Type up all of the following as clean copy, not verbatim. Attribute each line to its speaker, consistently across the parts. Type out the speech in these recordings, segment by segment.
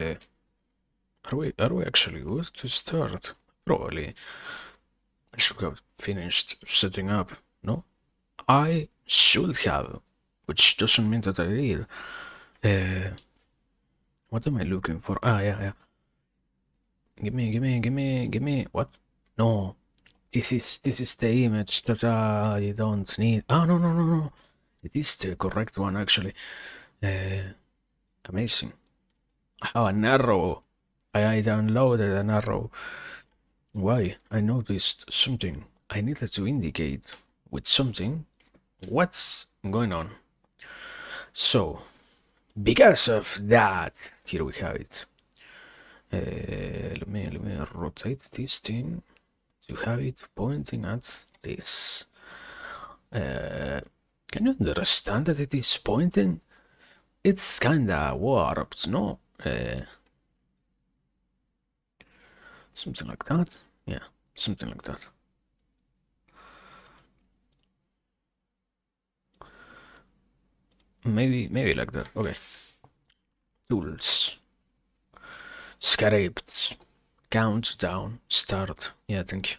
Speaker 1: Are we actually good to start? Probably. I should have finished setting up. No? I should have, which doesn't mean that I did. What am I looking for? Ah, yeah. Give me. What? No. This is the image that I don't need. Ah, no. It is the correct one, actually. Amazing. How an arrow. I downloaded an arrow. Why? I noticed something. I needed to indicate with something what's going on. So, because of that, here we have it. Let me rotate this thing to have it pointing at this. Can you understand that it is pointing? It's kinda warped, no? Something like that. Yeah, something like that. Maybe like that. Okay. Tools. Scripts. Countdown. Start. Yeah, thank you.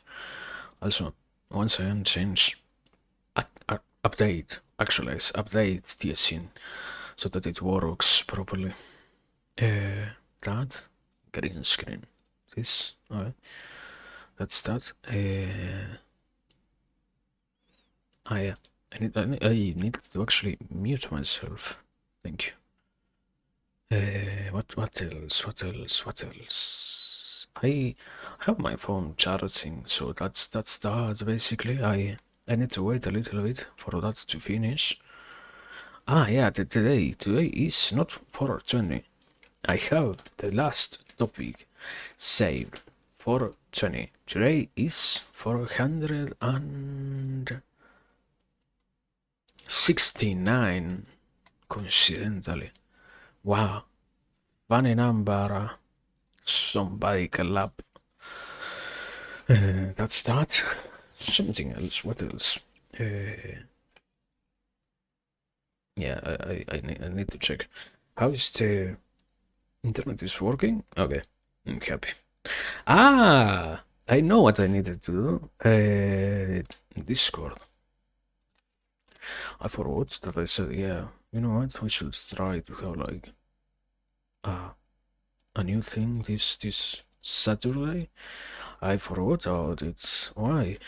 Speaker 1: Also, once again, change. Update. Actualize. Update the scene so that it works properly. That. Green screen. This. Alright. That's that. Yeah. I need to actually mute myself. Thank you. What else? What else? I have my phone charging, so that's that basically. I need to wait a little bit for that to finish. Ah, yeah, today is not 420. I have the last topic saved. 420. Today is 469, coincidentally. Wow, funny number. Somebody clap. That's that. Something else. What else? Yeah, I need to check. How is the internet is working? Okay, I'm happy. Ah, I know what I needed to do. Discord. I forgot that I said, yeah, you know what? We should try to have like a new thing this Saturday. I forgot about it. Why?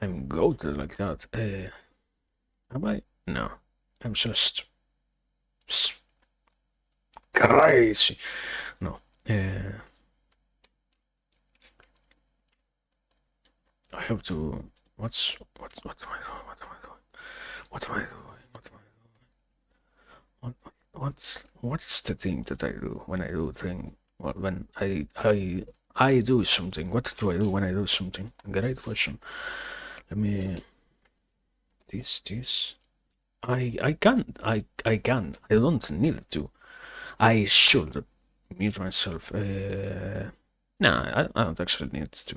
Speaker 1: I'm goated like that. Am I? No. I'm just crazy. No. I have to. What am I doing? What am I doing? What am I doing? What am I doing? What's the thing that I do when I do thing? Well, when I do something. What do I do when I do something? Great question. Let me. This. I can. I can. I don't need to. I should mute myself. No, I don't actually need to.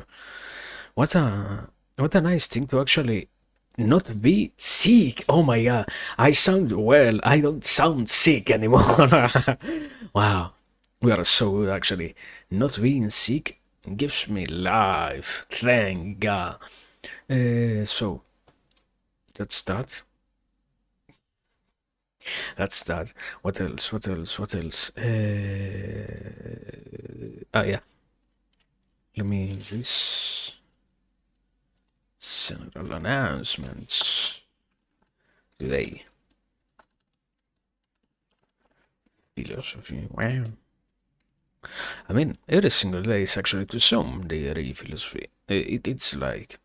Speaker 1: What a what a nice thing to actually not be sick. Oh my god, I sound well. I don't sound sick anymore. Wow, we are so good actually. Not being sick gives me life. Thank God. So that's that. That's that. What else? What else? What else? Yeah. Let me this general announcements today. Philosophy. Wow. I mean, every single day is actually to some degree philosophy. It's like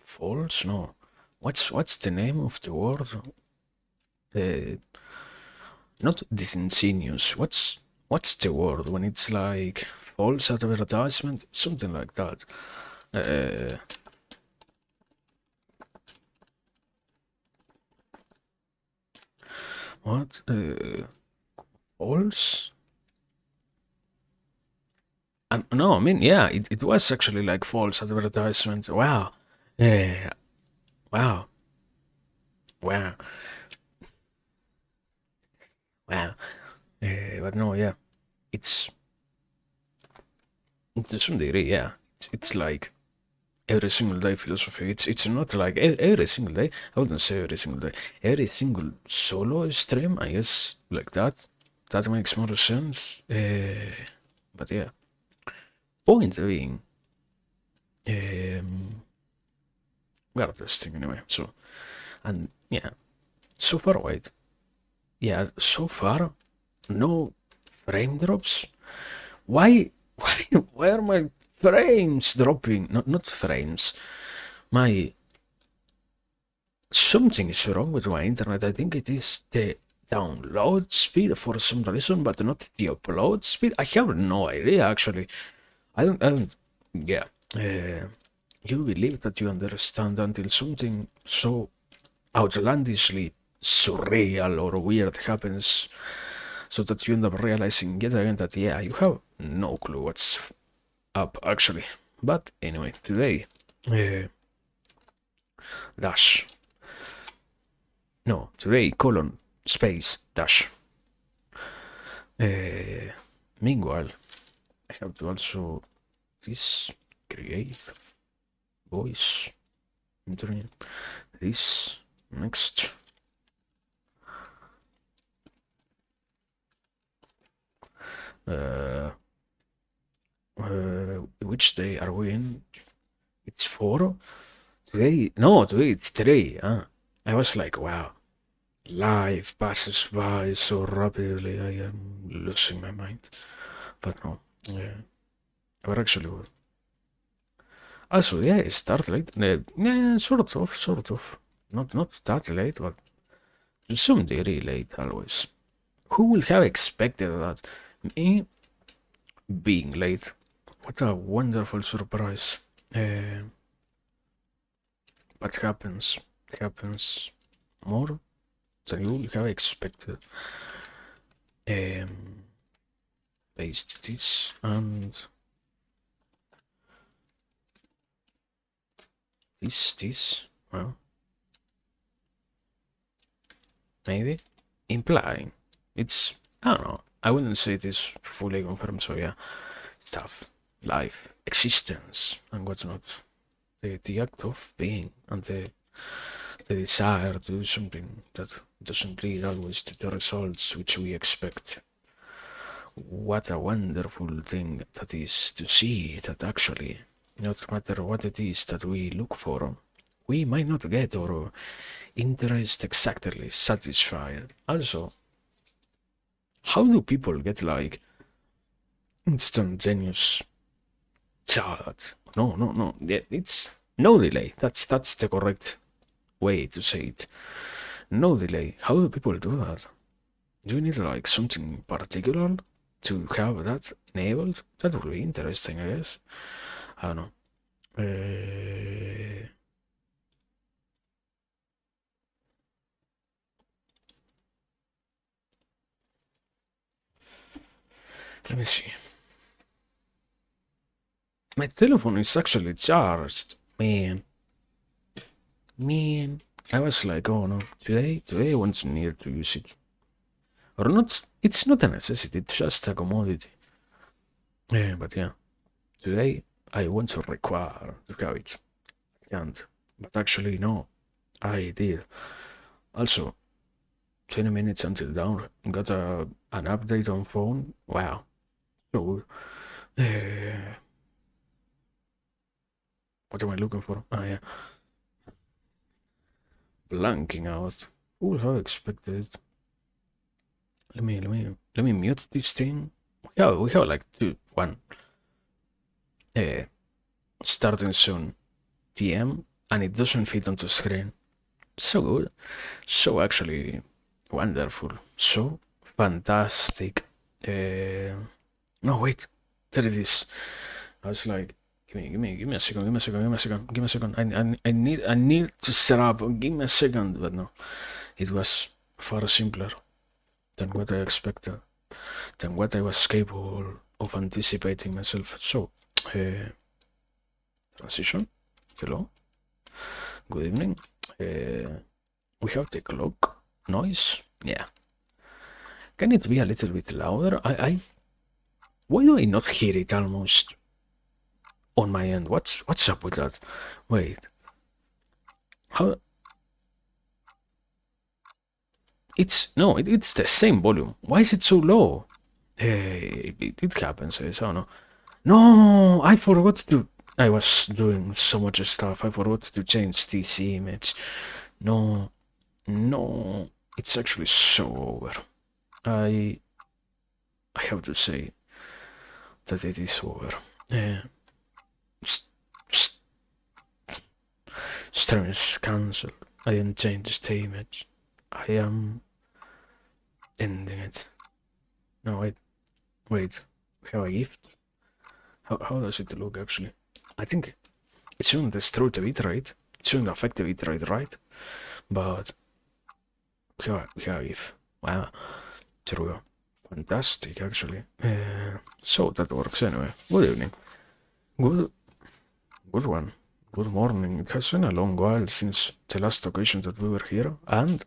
Speaker 1: false. No, what's the name of the word? Uh, Not disingenuous. What's the word when it's like false advertisement? Something like that. Uh, what? False? No, I mean, yeah, it was actually like false advertisement. Wow. Yeah. Wow. Wow. Wow. But no, yeah. it's to some degree, yeah. It's like every single day philosophy. It's not like every single day. I wouldn't say every single day. Every single solo stream, I guess, like that. That makes more sense. But yeah. Point being, we are testing anyway. So, and yeah, so far, wait. Yeah, so far, no frame drops. Why? Why are my frames dropping? Not frames. My something is wrong with my internet. I think it is the download speed for some reason, but not the upload speed. I have no idea actually. I don't. Yeah. You believe that you understand until something so outlandishly surreal or weird happens, so that you end up realizing yet again that yeah, you have no clue what's up actually. But anyway, today, dash. No, today colon space dash. Meanwhile, I have to also this create voice entering this next. Uh, which day are we in? It's 4 today. No, today it's 3. I was like, wow, life passes by so rapidly. I am losing my mind. But no, yeah, we're actually good. Also, yeah, it started late. Yeah, sort of. Not that late, but to some degree late always. Who would have expected that? Me being late. What a wonderful surprise. But happens more than you would have expected. Paste this and this. Well, maybe implying it's, I don't know. I wouldn't say it is fully confirmed. So yeah, stuff, life, existence, and what's not. The act of being and the desire to do something that doesn't lead always to the results which we expect. What a wonderful thing that is to see that actually, no matter what it is that we look for, we might not get our interest exactly satisfied. Also, how do people get like instantaneous chat? No. It's no delay. That's the correct way to say it. No delay. How do people do that? Do you need like something particular to have that enabled? That would be interesting, I guess. I don't know. Let me see. My telephone is actually charged. Man. I was like, oh no, today I wasn't near to use it. Or not, it's not a necessity, it's just a commodity. But yeah, today I want to require to have it. Can't. But actually, no, I did. Also, 20 minutes until down, got an update on phone. Wow. So, what am I looking for? Ah, yeah. Blanking out. Who would have expected? Let me mute this thing. We have like one. Uh, Starting soon. TM, and it doesn't fit onto screen. So good. So actually wonderful. So fantastic. No, wait. There it is. I was like, give me a second, give me a second, give me a second, give me a second. I need to set up. Give me a second, but no, it was far simpler than what I expected, than what I was capable of anticipating myself. So, transition. Hello. Good evening. We have the clock noise. Yeah. Can it be a little bit louder? I Why do I not hear it almost on my end? What's up with that? Wait, how? It's no, it's the same volume. Why is it so low? Hey, it happens. I don't know. No, I forgot to. I was doing so much stuff. I forgot to change this image. No, no, it's actually so over. I I have to say that it is over. Uh, Stream is cancelled. I didn't change the image. I am ending it. No, wait. We have a gift? How does it look actually? I think it shouldn't destroy the bitrate. It shouldn't affect the bitrate, right? But we have a gift. Wow. True. Fantastic, actually. So that works anyway. Good evening. Good, good one. Good morning. It has been a long while since the last occasion that we were here, and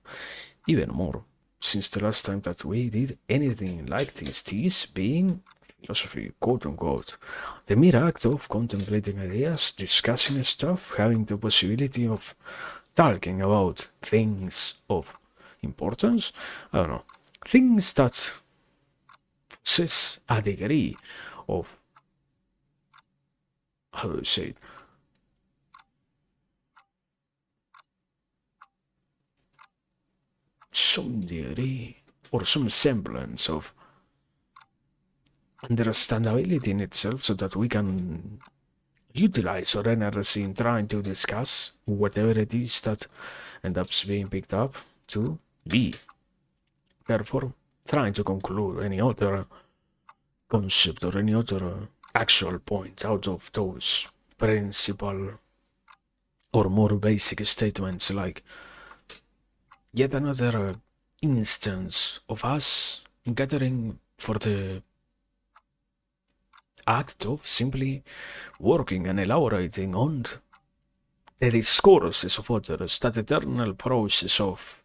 Speaker 1: even more since the last time that we did anything like this being philosophy, quote unquote. The mere act of contemplating ideas, discussing stuff, having the possibility of talking about things of importance, I don't know, things that possess a degree of, how do you say it, some degree or some semblance of understandability in itself so that we can utilize our energy in trying to discuss whatever it is that ends up being picked up to be. Therefore, trying to conclude any other concept or any other actual point out of those principal or more basic statements like yet another instance of us gathering for the act of simply working and elaborating on the discourses of others, that eternal process of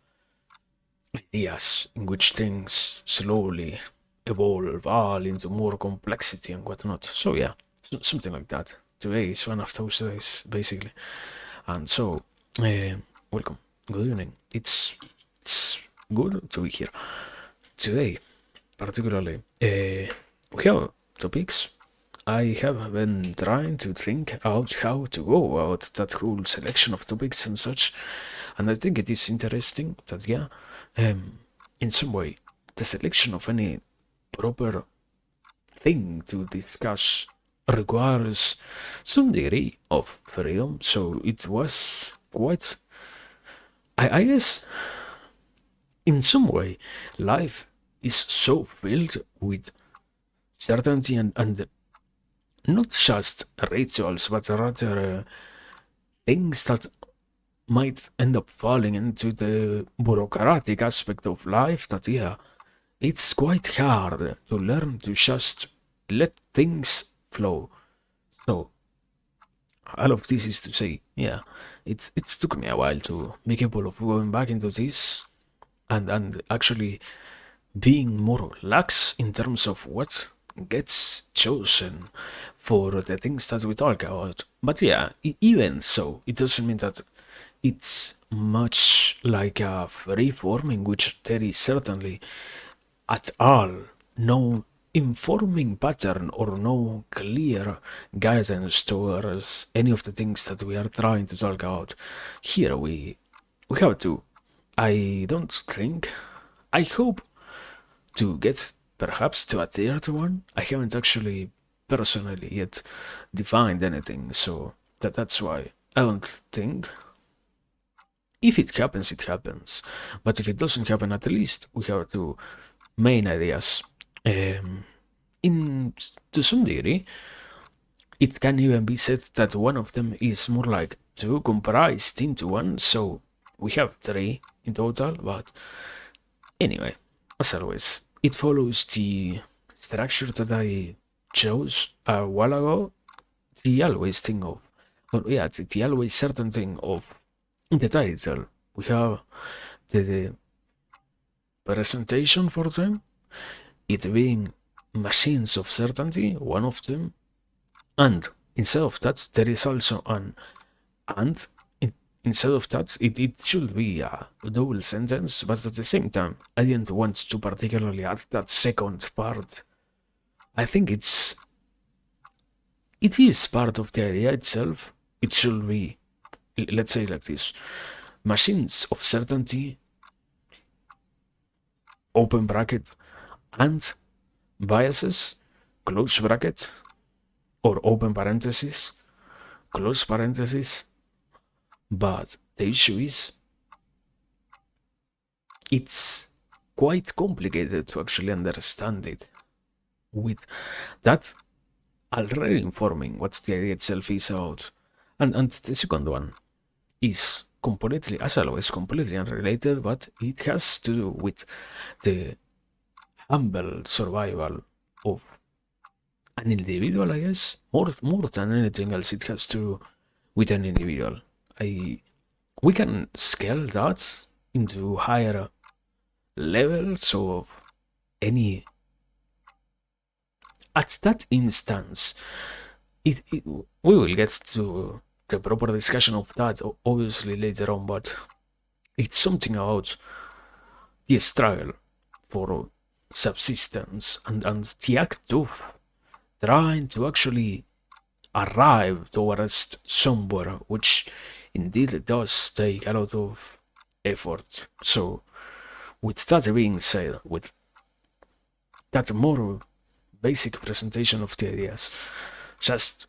Speaker 1: ideas in which things slowly evolve all into more complexity and whatnot. So yeah, something like that. Today is one of those days, basically. And so, uh, welcome. Good evening. It's good to be here today, particularly. We have topics. I have been trying to think out how to go about that whole selection of topics and such, and I think it is interesting that yeah, in some way, the selection of any proper thing to discuss requires some degree of freedom. So it was quite, I guess, in some way, life is so filled with certainty and not just rituals, but rather things that might end up falling into the bureaucratic aspect of life that, yeah, it's quite hard to learn to just let things flow. So, all of this is to say, yeah, it took me a while to be capable of going back into this and actually being more lax in terms of what gets chosen for the things that we talk about. But yeah, even so, it doesn't mean that it's much like a free form in which there is certainly at all no informing pattern or no clear guidance towards any of the things that we are trying to talk about. Here we have to. I don't think. I hope to get perhaps to a third one. I haven't actually personally yet defined anything, so that's why I don't think. If it happens, it happens. But if it doesn't happen, at least we have two main ideas. In to some degree, it can even be said that one of them is more like two comprised into one. So we have three in total. But anyway, as always, it follows the structure that I chose a while ago. The always thing of, but yeah, the always certain thing of the title. We have the presentation for them, it being machines of certainty, one of them, and instead of that, there is also an and. Instead of that, it should be a double sentence, but at the same time, I didn't want to particularly add that second part. I think it is part of the idea itself. It should be, let's say like this, machines of certainty, open bracket, and biases, close bracket, or open parenthesis, close parenthesis. But the issue is, it's quite complicated to actually understand it. With that already informing what the idea itself is about. And the second one is completely, as always, completely unrelated, but it has to do with the humble survival of an individual, I guess. More than anything else, it has to do with an individual. We can scale that into higher levels of any. At that instance, we will get to the proper discussion of that obviously later on, but it's something about the struggle for subsistence and the act of trying to actually arrive towards somewhere, which indeed does take a lot of effort. So, with that being said, with that more basic presentation of the ideas, just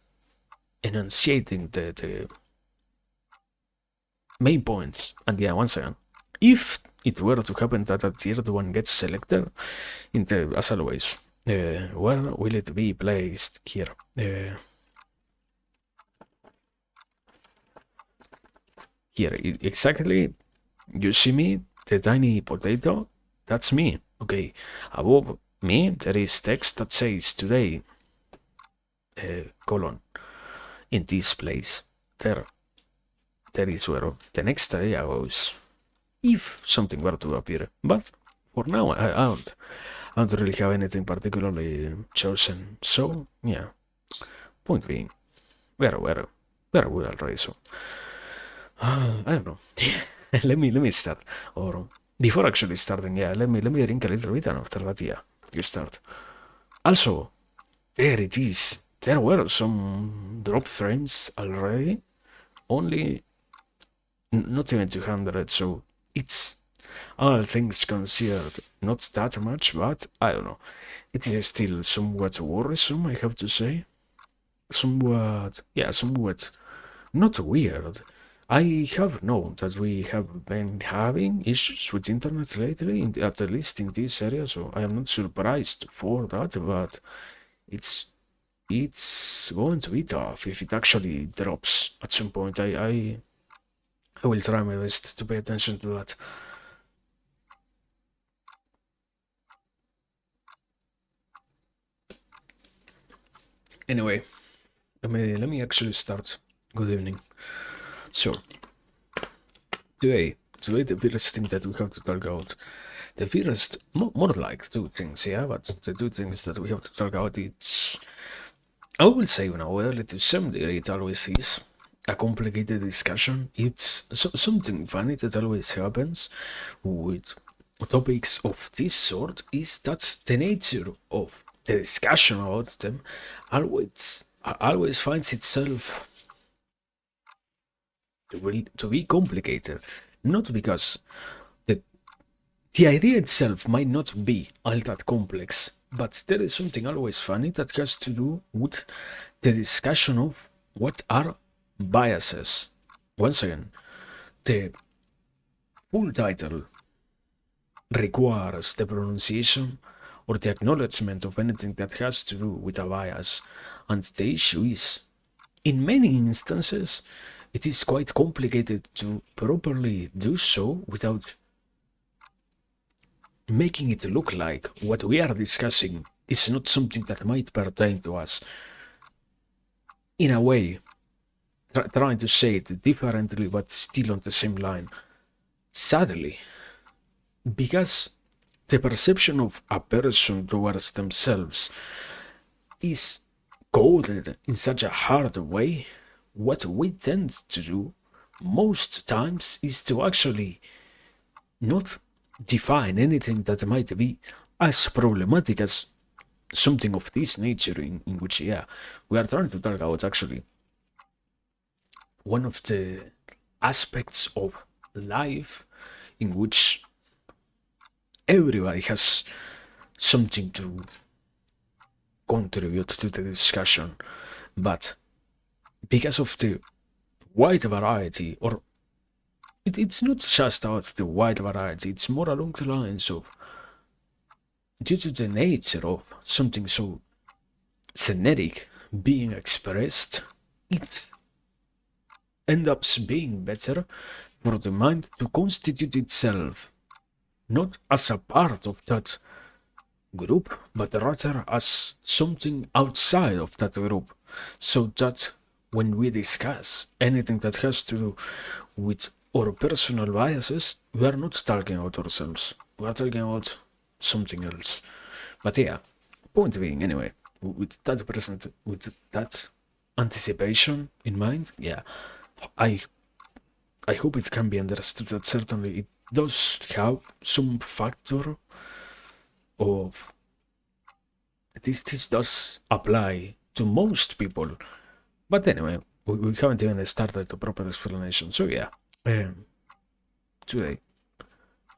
Speaker 1: enunciating the main points, and yeah, once again, if it were to happen that a tier 1 gets selected, in the, as always, where will it be placed? Here. Here, exactly, you see me, the tiny potato, that's me. Okay, above me, there is text that says today, colon, in this place. There is where the next idea goes, if something were to appear. But for now, I don't really have anything particularly chosen. So, yeah, point being, where we already, so I don't know. let me start, or before actually starting, yeah, let me drink a little bit, and after that, yeah, you start. Also, there it is. There were some drop frames already, only not even 200, so it's, all things considered, not that much, but I don't know. It is still somewhat worrisome, I have to say. Somewhat, yeah, somewhat not weird. I have known that we have been having issues with internet lately, at least in this area, so I am not surprised for that, but it's it's going to be tough if it actually drops at some point. I will try my best to pay attention to that. Anyway, let me actually start. Good evening. So, today the first thing that we have to talk about, the first, more like two things, yeah, but the two things that we have to talk about, it's, I will say, well, to some degree, it always is a complicated discussion. It's something funny that always happens with topics of this sort, is that the nature of the discussion about them always finds itself to be complicated, not because the the idea itself might not be all that complex, but there is something always funny that has to do with the discussion of what are biases. Once again, the full title requires the pronunciation or the acknowledgement of anything that has to do with a bias, and the issue is, in many instances, it is quite complicated to properly do so without making it look like what we are discussing is not something that might pertain to us. In a way, trying to say it differently but still on the same line. Sadly, because the perception of a person towards themselves is coded in such a hard way, what we tend to do most times is to actually not define anything that might be as problematic as something of this nature, in which, yeah, we are trying to talk about actually one of the aspects of life in which everybody has something to contribute to the discussion, but because of the wide variety, or it's not just about the wide variety, it's more along the lines of, due to the nature of something so genetic being expressed, it ends up being better for the mind to constitute itself not as a part of that group, but rather as something outside of that group, so that when we discuss anything that has to do with our personal biases, we are not talking about ourselves, we are talking about something else. But yeah, point being, anyway, with that anticipation in mind, yeah, I I hope it can be understood that certainly it does have some factor of this does apply to most people. But anyway, we haven't even started the proper explanation. So yeah, um, today,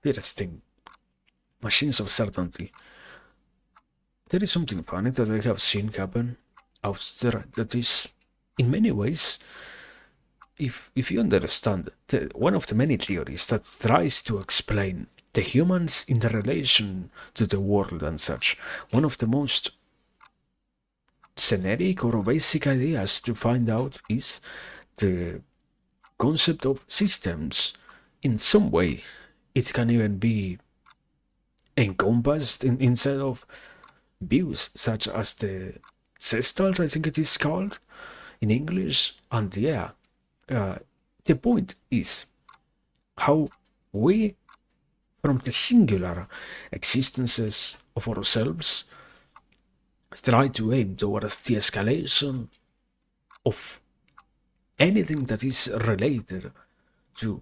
Speaker 1: first thing, machines of certainty. There is something funny that I have seen happen out there that is, in many ways, if you understand one of the many theories that tries to explain the humans in the relation to the world and such, one of the most generic or basic ideas to find out is the concept of systems. In some way, it can even be encompassed inside of views such as the Gestalt, I think it is called in English. And yeah, uh, the point is how we, from the singular existences of ourselves, try to aim towards the escalation of anything that is related to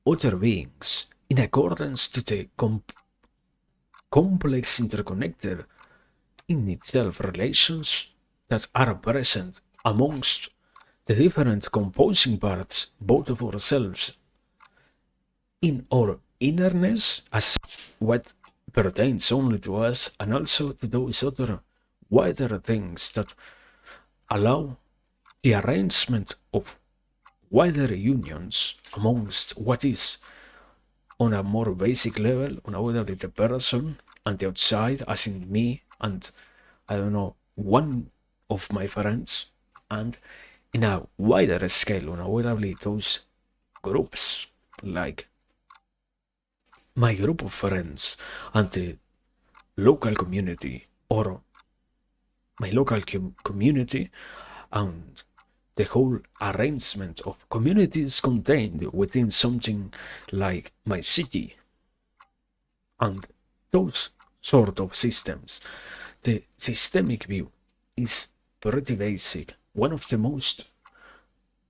Speaker 1: other beings in accordance to the complex, interconnected in itself relations that are present amongst the different composing parts, both of ourselves in our innerness as what pertains only to us, and also to those other wider things that allow the arrangement of wider unions amongst what is, on a more basic level, unavoidably the person and the outside, as in me and, I don't know, one of my friends, and in a wider scale, unavoidably those groups, like my group of friends and the local community, or my local community, and the whole arrangement of communities contained within something like my city, and those sort of systems. The systemic view is pretty basic. One of the most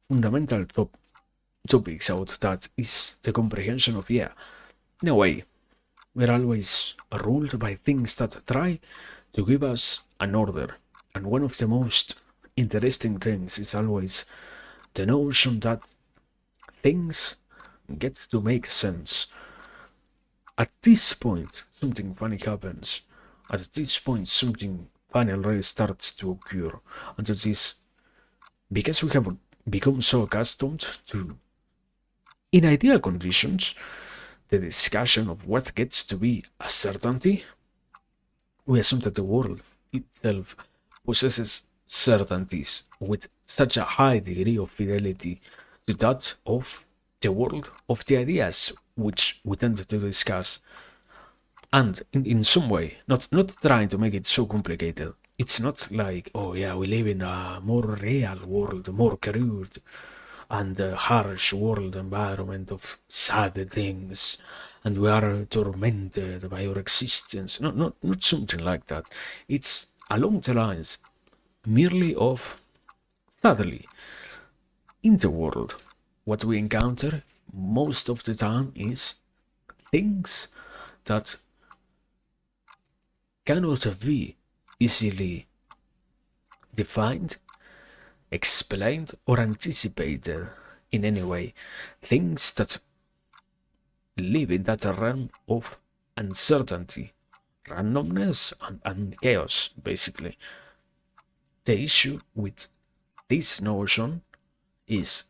Speaker 1: fundamental topics out of that is the comprehension of, yeah, in a way, we're always ruled by things that try to give us an order. And one of the most interesting things is always the notion that things get to make sense. At this point, something funny happens. At this point, something funny already starts to occur. And that is because we have become so accustomed to, in ideal conditions, the discussion of what gets to be a certainty, we assume that the world itself possesses certainties with such a high degree of fidelity to that of the world of the ideas which we tend to discuss. And in some way, not trying to make it so complicated. It's not like, oh yeah, we live in a more real world, more crude, and the harsh world environment of sad things, and we are tormented by our existence. Not something like that. It's along the lines merely of, sadly, in the world, what we encounter most of the time is things that cannot be easily defined, explained, or anticipated in any way. Things that live in that realm of uncertainty, randomness, and chaos, basically. The issue with this notion is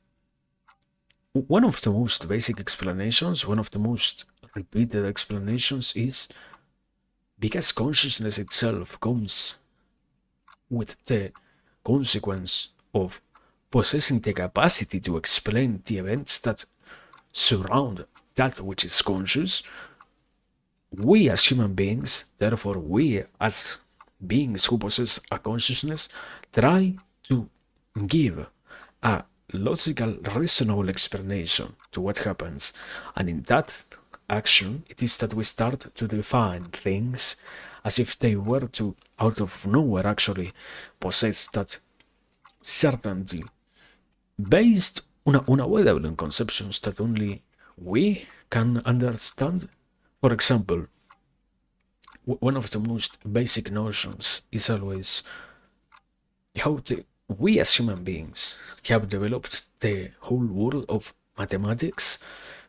Speaker 1: one of the most basic explanations, one of the most repeated explanations is because consciousness itself comes with the consequence of possessing the capacity to explain the events that surround that which is conscious. We as human beings, therefore we as beings who possess a consciousness, try to give a logical, reasonable explanation to what happens. And in that action, it is that we start to define things as if they were to, out of nowhere, actually possess that certainty based on unavoidable conceptions that only we can understand. For example, one of the most basic notions is always how we as human beings have developed the whole world of mathematics,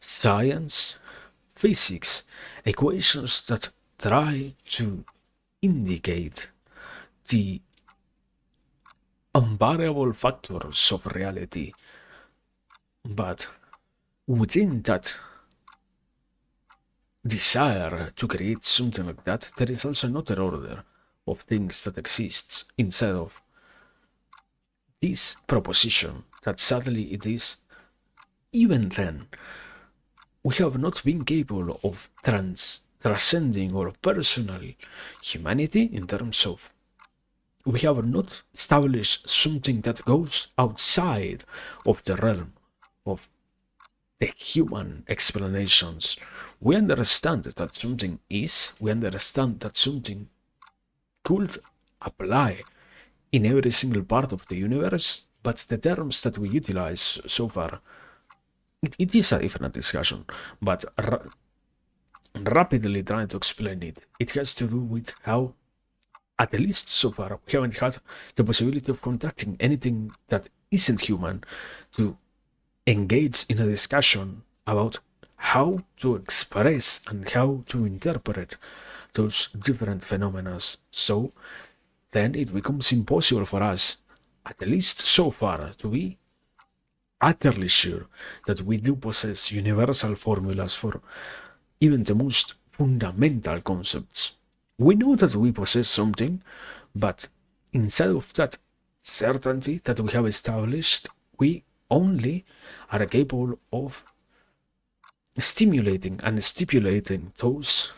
Speaker 1: science, physics, equations that try to indicate the unvariable factors of reality. But within that desire to create something like that, there is also another order of things that exists inside of this proposition that sadly it is, even then, we have not been capable of transcending our personal humanity in terms of we have not established something that goes outside of the realm of the human explanations. We understand that something is, we understand that something could apply in every single part of the universe, but the terms that we utilize so far, it is a different discussion, but rapidly trying to explain it, it has to do with how, at least so far, we haven't had the possibility of contacting anything that isn't human to engage in a discussion about how to express and how to interpret those different phenomena. So then it becomes impossible for us, at least so far, to be utterly sure that we do possess universal formulas for even the most fundamental concepts. We know that we possess something, but inside of that certainty that we have established, we only are capable of stimulating and stipulating those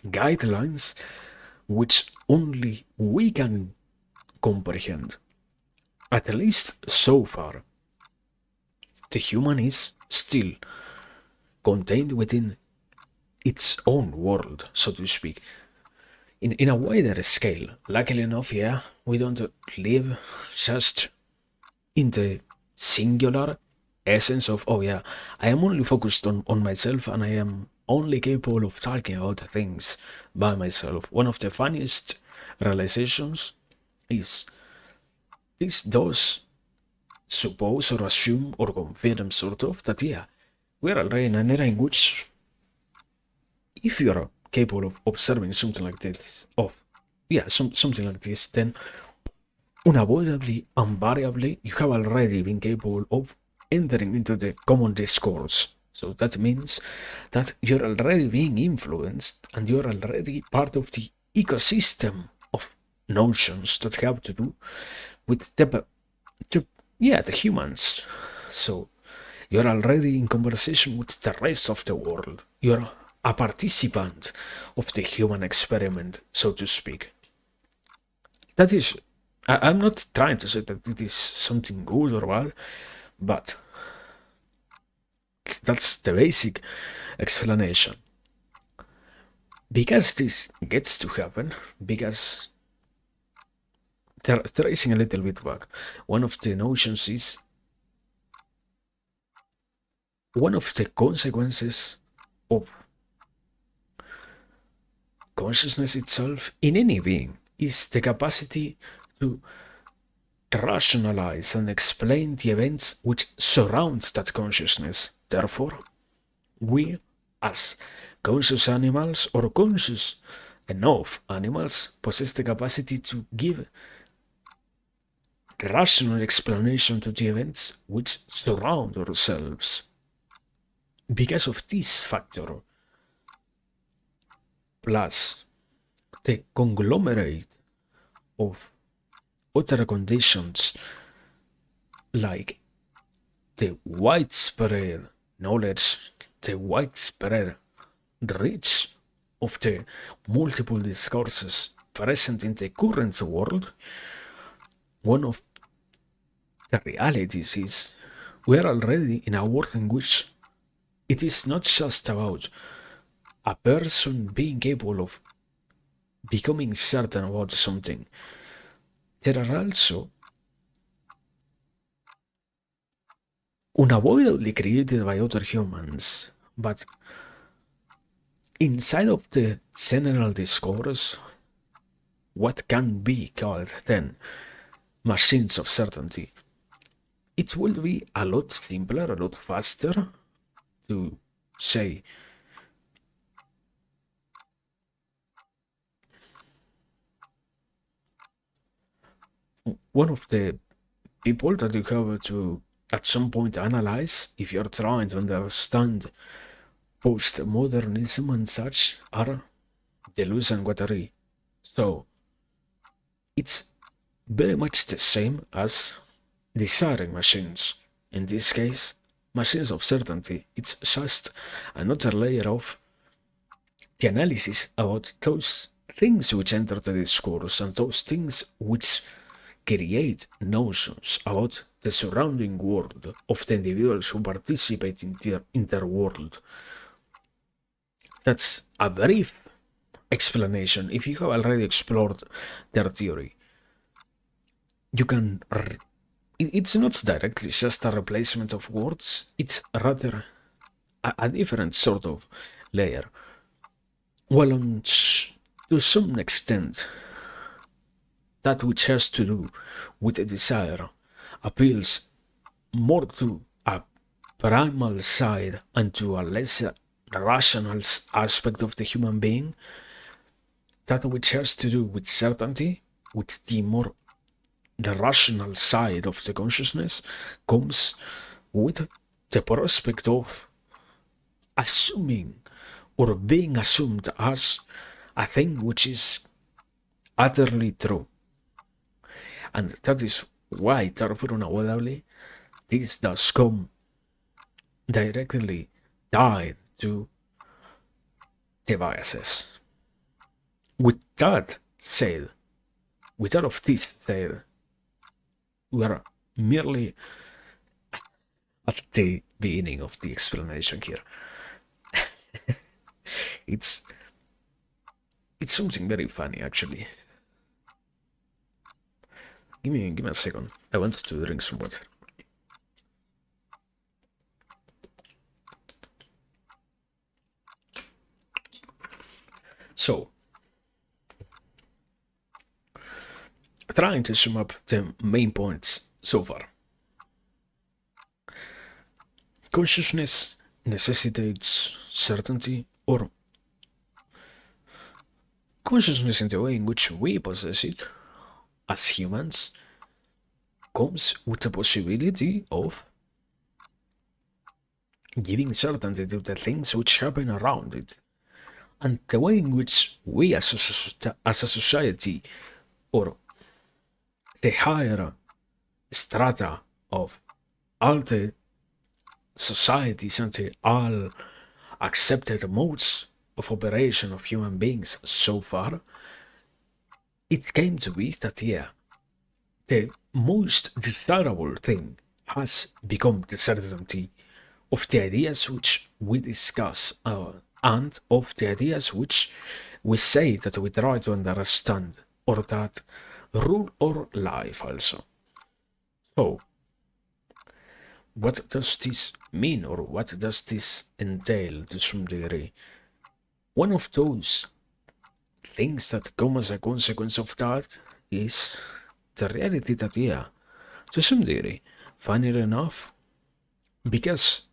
Speaker 1: guidelines which only we can comprehend. At least so far, the human is still contained within its own world, so to speak, in a wider scale. Luckily enough, yeah, we don't live just in the singular essence of, oh yeah, I am only focused on myself and I am only capable of talking about things by myself. One of the funniest realizations is this does suppose or assume or confirm sort of that yeah, we're already in an era in which if you are capable of observing something like this, something like this, then unavoidably, invariably, you have already been capable of entering into the common discourse. So that means that you're already being influenced and you're already part of the ecosystem of notions that have to do with the humans. So you're already in conversation with the rest of the world. You're a participant of the human experiment, so to speak. That is I'm not trying to say that it is something good or bad, but that's the basic explanation. Because this gets to happen, because tracing a little bit back, one of the notions is one of the consequences of consciousness itself in any being is the capacity to rationalize and explain the events which surround that consciousness. Therefore, we, as conscious animals or conscious enough animals, possess the capacity to give rational explanation to the events which surround ourselves. Because of this factor, plus the conglomerate of other conditions like the widespread knowledge, the widespread reach of the multiple discourses present in the current world, one of the realities is we are already in a world in which it is not just about a person being capable of becoming certain about something. There are also unavoidably created by other humans, but inside of the general discourse, what can be called then machines of certainty, it will be a lot simpler, a lot faster to say one of the people that you have to at some point analyze if you're trying to understand postmodernism and such are Deleuze and Guattari. So it's very much the same as desiring machines. In this case, machines of certainty. It's just another layer of the analysis about those things which enter the discourse and those things which create notions about the surrounding world of the individuals who participate in their world. That's a brief explanation. If you have already explored their theory, you can. It's not directly just a replacement of words, it's rather a different sort of layer. Well, to some extent, that which has to do with a desire appeals more to a primal side and to a less rational aspect of the human being. That which has to do with certainty, with the more the rational side of the consciousness, comes with the prospect of assuming or being assumed as a thing which is utterly true. And that is why, therefore, unavoidably, this does come directly tied to the biases. With that said, with all of this said, we are merely at the beginning of the explanation here. it's it's something very funny actually. Give me a second. I want to drink some water. So, trying to sum up the main points so far. Consciousness necessitates certainty, or consciousness in the way in which we possess it as humans comes with the possibility of giving certainty to the things which happen around it. And the way in which we as a society, or the higher strata of all the societies and the all accepted modes of operation of human beings so far, it came to be that, yeah, the most desirable thing has become the certainty of the ideas which we discuss and of the ideas which we say that we try to understand or that rule our life also. So, what does this mean or what does this entail to some degree? One of those things that come as a consequence of that is the reality that, yeah, to some degree, funny enough, because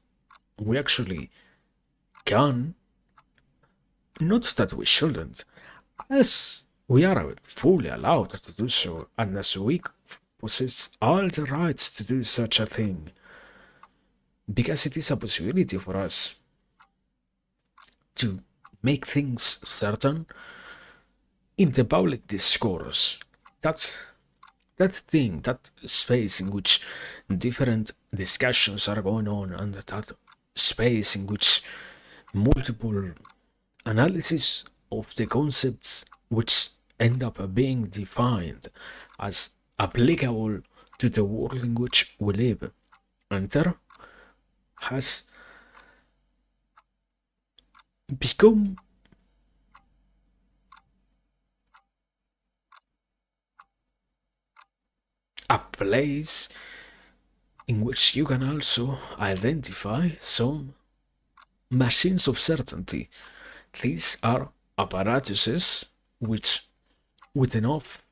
Speaker 1: we actually can, not that we shouldn't, as we are fully allowed to do so, and as we possess all the rights to do such a thing, because it is a possibility for us to make things certain in the public discourse. That that thing, that space in which different discussions are going on, and that space in which multiple analysis of the concepts which end up being defined as applicable to the world in which we live enter has become a place in which you can also identify some machines of certainty. These are apparatuses which, with enough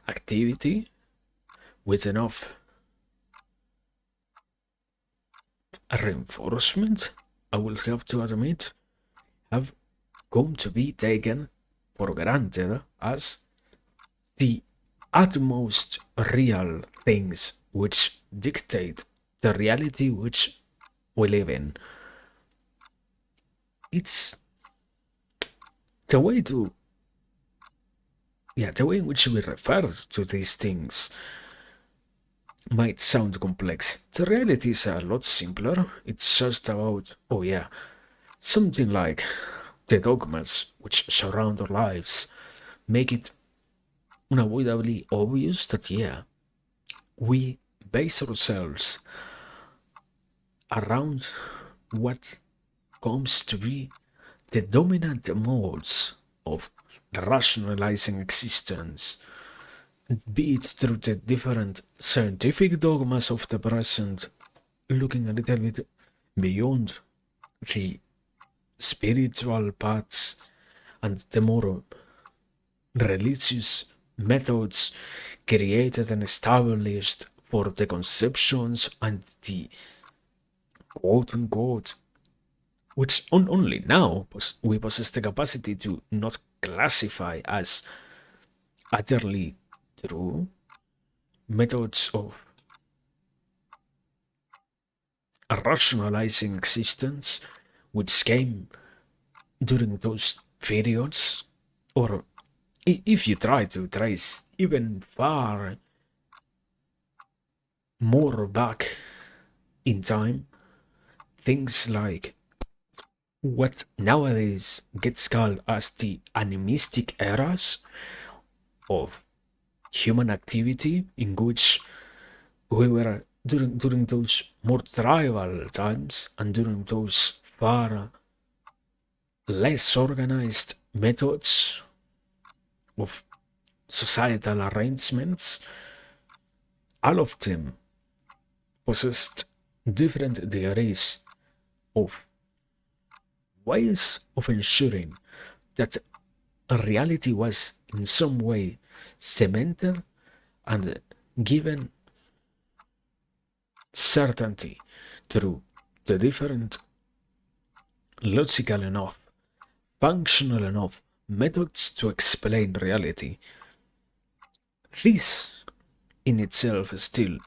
Speaker 1: activity, with enough reinforcement, I will have to admit, have come to be taken for granted as the utmost real things which dictate the reality which we live in. It's the way to, yeah, the way in which we refer to these things might sound complex. The reality is a lot simpler. It's just about, oh yeah, something like the dogmas which surround our lives make it unavoidably obvious that, yeah, we base ourselves around what comes to be the dominant modes of rationalizing existence, be it through the different scientific dogmas of the present, looking a little bit beyond the spiritual paths and the more religious methods created and established for the conceptions and the quote unquote, which only now we possess the capacity to not classify as utterly true methods of rationalizing existence, which came during those periods, or if you try to trace even far more back in time, things like what nowadays gets called as the animistic eras of human activity, in which we were during those more tribal times and during those far less organized methods of societal arrangements, all of them possessed different degrees of ways of ensuring that reality was in some way cemented and given certainty through the different logical enough, functional enough methods to explain reality. This in itself is still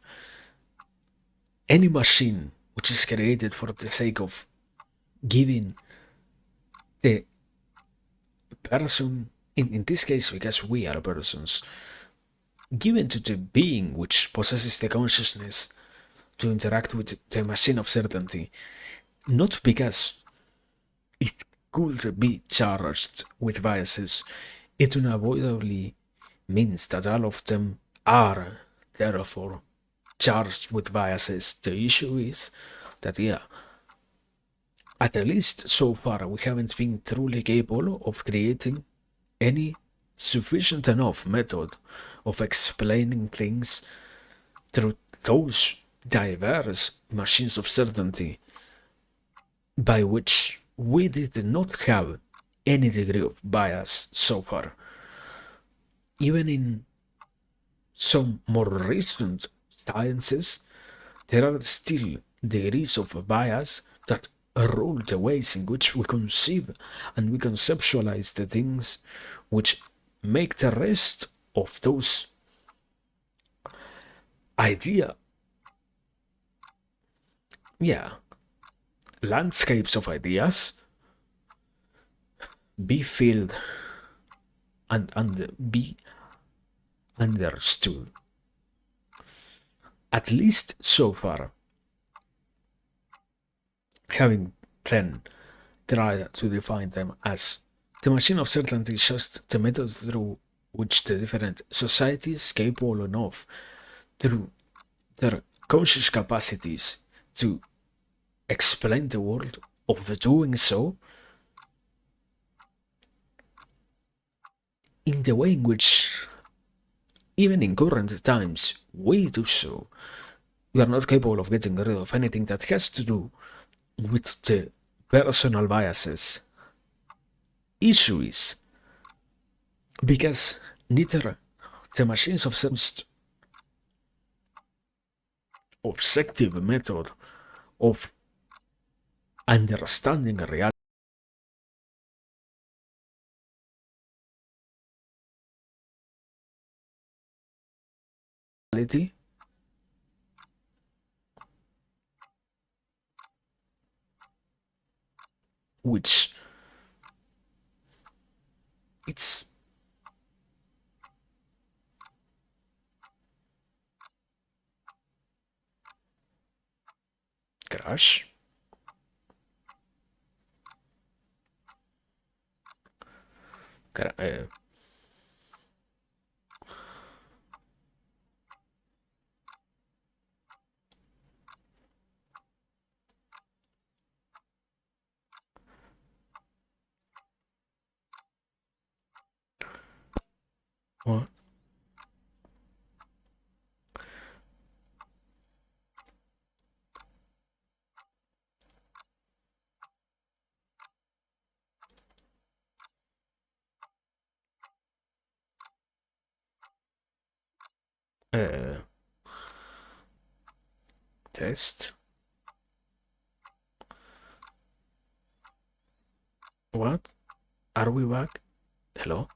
Speaker 1: any machine which is created for the sake of giving the person, in this case, because we are persons, given to the being which possesses the consciousness to interact with the machine of certainty, not because it could be charged with biases, it unavoidably means that all of them are therefore charged with biases. The issue is that, yeah, at least so far, we haven't been truly capable of creating any sufficient enough method of explaining things through those diverse machines of certainty by which we did not have any degree of bias so far. Even in some more recent sciences, there are still degrees of bias that rule the ways in which we conceive and we conceptualize the things, which make the rest of those idea, yeah, landscapes of ideas be filled and be understood. At least so far, having then tried to define them as the machine of certainty is just the method through which the different societies capable enough through their conscious capacities to explain the world of doing so in the way in which even in current times we do so. We are not capable of getting rid of anything that has to do with the personal biases. Issue is because neither the machines of the most objective method of understanding reality, which it's crash. Uh, what? Uh, test. What? Are we back? Hello?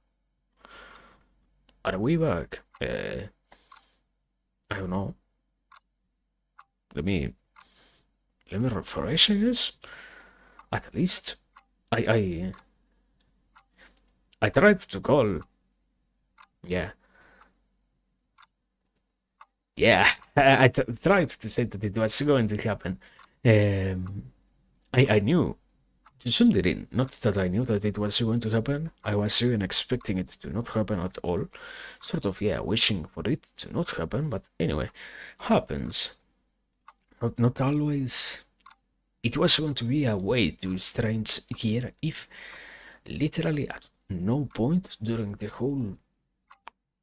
Speaker 1: Are we back? I don't know. Let me refresh, I guess. At least I I tried to call. Yeah, yeah. I tried to say that it was going to happen. Um, I knew to some degree, not that I knew that it was going to happen. I was even expecting it to not happen at all. Sort of, yeah, wishing for it to not happen. But anyway, happens. Not always. It was going to be a way to strange here if literally at no point during the whole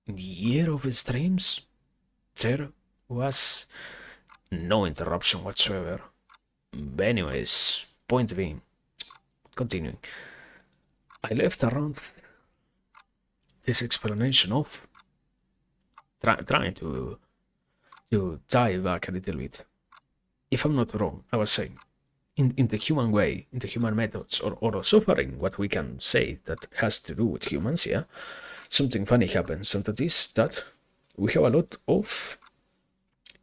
Speaker 1: year of streams there was no interruption whatsoever. But anyways, point being, continuing, I left around this explanation of trying to dive back a little bit. If I'm not wrong, I was saying in the human way, in the human methods, or suffering, what we can say that has to do with humans, yeah, something funny happens, and that is that we have a lot of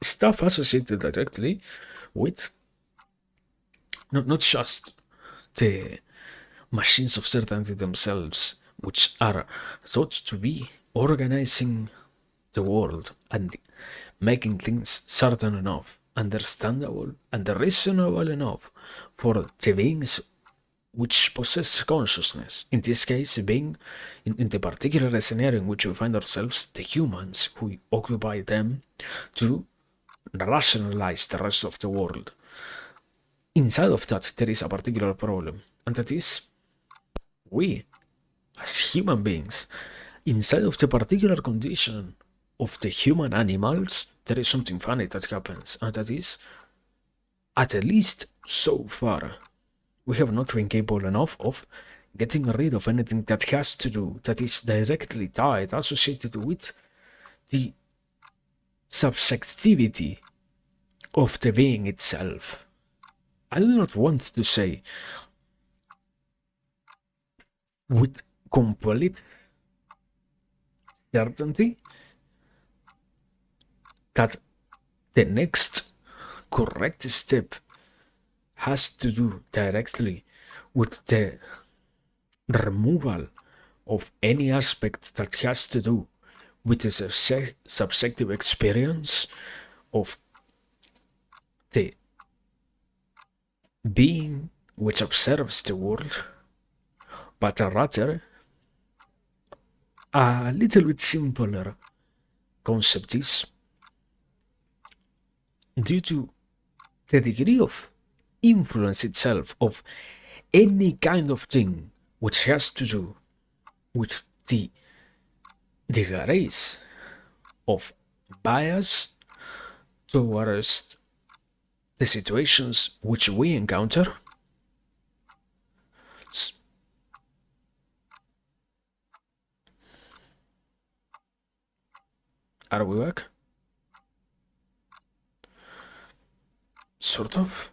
Speaker 1: stuff associated directly with not just the machines of certainty themselves, which are thought to be organizing the world and making things certain enough, understandable, and reasonable enough for the beings which possess consciousness. In this case, being in the particular scenario in which we find ourselves, the humans who occupy them to rationalize the rest of the world. Inside of that, there is a particular problem, and that is we, as human beings, inside of the particular condition of the human animals, there is something funny that happens, and that is, at least so far, we have not been capable enough of getting rid of anything that has to do, that is directly tied, associated with the subjectivity of the being itself. I do not want to say with complete certainty that the next correct step has to do directly with the removal of any aspect that has to do with the subjective experience of the being which observes the world, but rather a little bit simpler concept is due to the degree of influence itself of any kind of thing which has to do with the degrees of bias towards the situations which we encounter. Are we back? Sort of.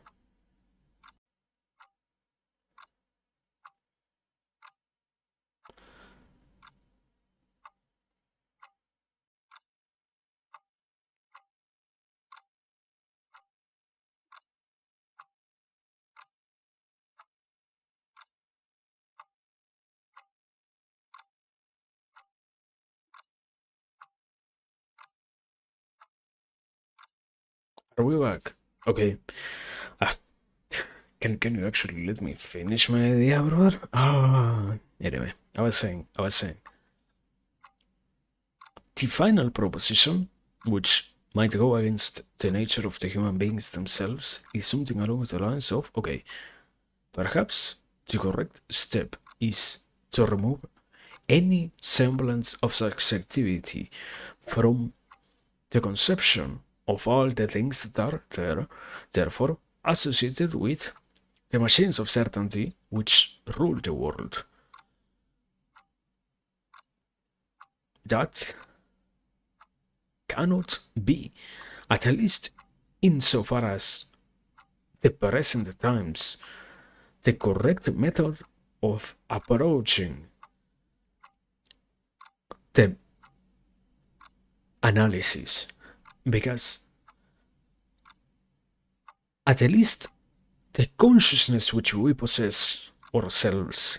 Speaker 1: Are we back? Okay. Ah, can you actually let me finish my idea, brother? Anyway, I was saying. The final proposition, which might go against the nature of the human beings themselves, is something along the lines of, okay, perhaps the correct step is to remove any semblance of subjectivity from the conception of all the things that are there, therefore associated with the machines of certainty which rule the world. That cannot be, at least insofar as the present times, the correct method of approaching the analysis, because at least the consciousness which we possess ourselves